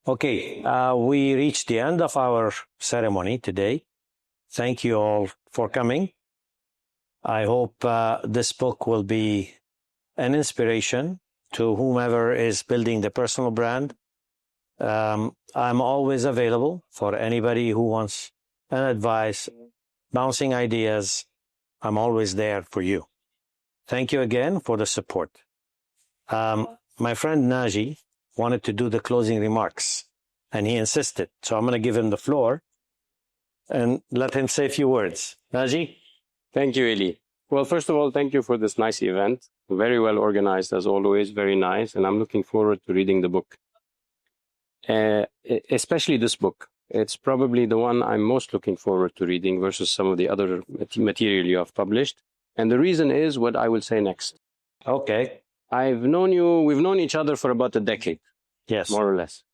Okay, we reached the end of our ceremony today. Thank you all for coming. I hope this book will be an inspiration to whomever is building the personal brand. I'm always available for anybody who wants an advice, bouncing ideas. I'm always there for you. Thank you again for the support. My friend Naji wanted to do the closing remarks, and he insisted. So I'm going to give him the floor and let him say a few words. Naji? Thank you, Elie. Well, first of all, thank you for this nice event. Very well organized, as always, very nice. And I'm looking forward to reading the book. Especially this book. It's probably the one I'm most looking forward to reading versus some of the other material you have published. And the reason is what I will say next. Okay. We've known each other for about a decade. Yes. More or less.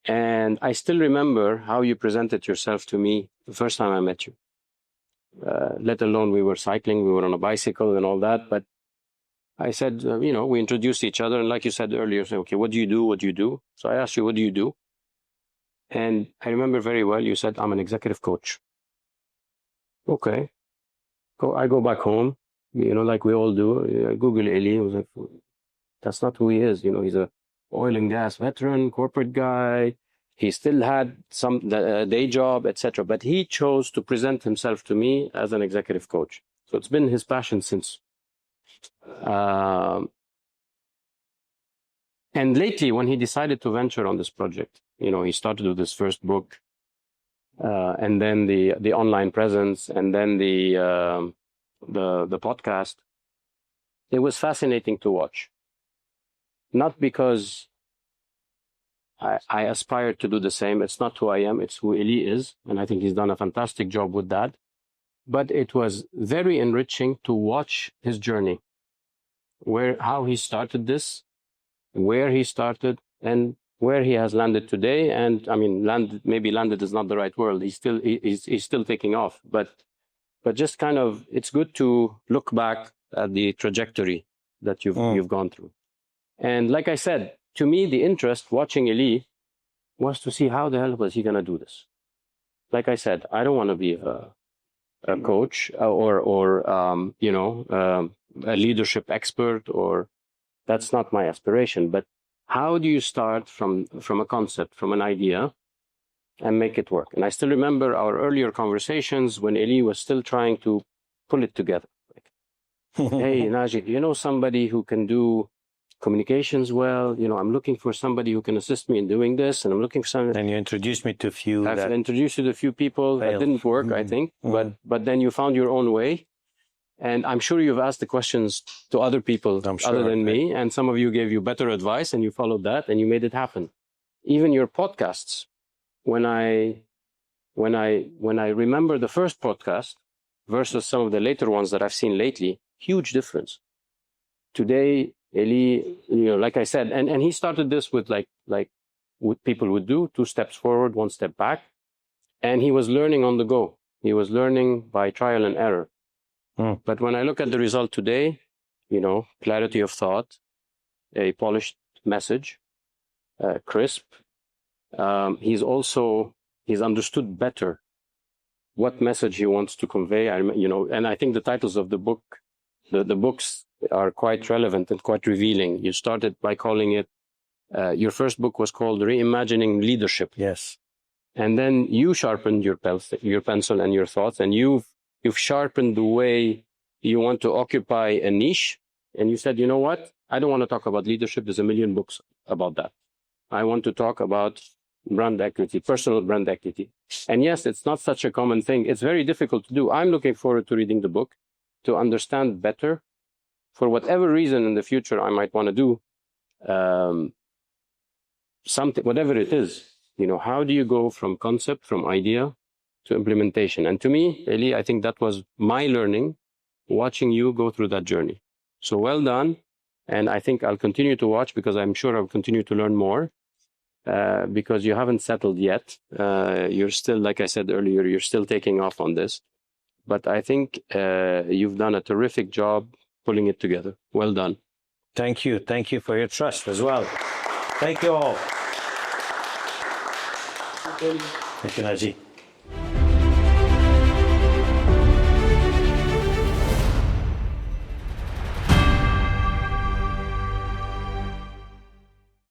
And I still remember how you presented yourself to me the first time I met you. Let alone we were cycling, we were on a bicycle and all that. But I said, we introduced each other. And like you said earlier, okay, what do you do? What do you do? So I asked you, what do you do? And I remember very well, you said, I'm an executive coach. Okay. I go back home, like we all do. I Google Elie. I was like, that's not who he is. He's a oil and gas veteran, corporate guy. He still had some day job, etc. But he chose to present himself to me as an executive coach. So it's been his passion since. And lately, when he decided to venture on this project, he started with his first book, and then the online presence, and then the podcast. It was fascinating to watch. Not because I aspired to do the same. It's not who I am. It's who Elie is. And I think he's done a fantastic job with that. But it was very enriching to watch his journey, how he started this, where he started, and where he has landed today. And I mean, landed is not the right word. He's still taking off. But just kind of, it's good to look back at the trajectory that you've gone through. And like I said, to me, the interest watching Elie was to see how the hell was he going to do this. Like I said, I don't want to be a coach or a leadership expert, or that's not my aspiration. But how do you start from a concept, from an idea, and make it work? And I still remember our earlier conversations when Elie was still trying to pull it together. Like, hey, Naji, do you know somebody who can do communications well? I'm looking for somebody who can assist me in doing this, and I'm looking for somebody. And you introduced me to a few. I've introduced you to a few people that didn't work, I think, but then you found your own way. And I'm sure you've asked the questions to other people other than me, and some of you gave you better advice, and you followed that, and you made it happen. Even your podcasts, when I remember the first podcast versus some of the later ones that I've seen lately, huge difference. Today, Elie, like I said, and he started this with like what people would do, 2 steps forward, 1 step back. And he was learning on the go. He was learning by trial and error. But when I look at the result today, clarity of thought, a polished message, crisp. He's understood better what message he wants to convey. And I think the titles of the book, the books are quite relevant and quite revealing. You started by calling it, your first book was called Reimagining Leadership. Yes. And then you sharpened your pencil and your thoughts, and you've sharpened the way you want to occupy a niche. And you said, you know what? I don't want to talk about leadership. There's a million books about that. I want to talk about brand equity, personal brand equity. And yes, it's not such a common thing. It's very difficult to do. I'm looking forward to reading the book to understand better, for whatever reason in the future I might want to do something, whatever it is. How do you go from concept, from idea to implementation? And to me, Elie, I think that was my learning, watching you go through that journey. So well done. And I think I'll continue to watch, because I'm sure I'll continue to learn more, because you haven't settled yet. You're still, like I said earlier, you're still taking off on this. But I think you've done a terrific job pulling it together. Well done. Thank you. Thank you for your trust as well. Thank you all. Thank you, Naji.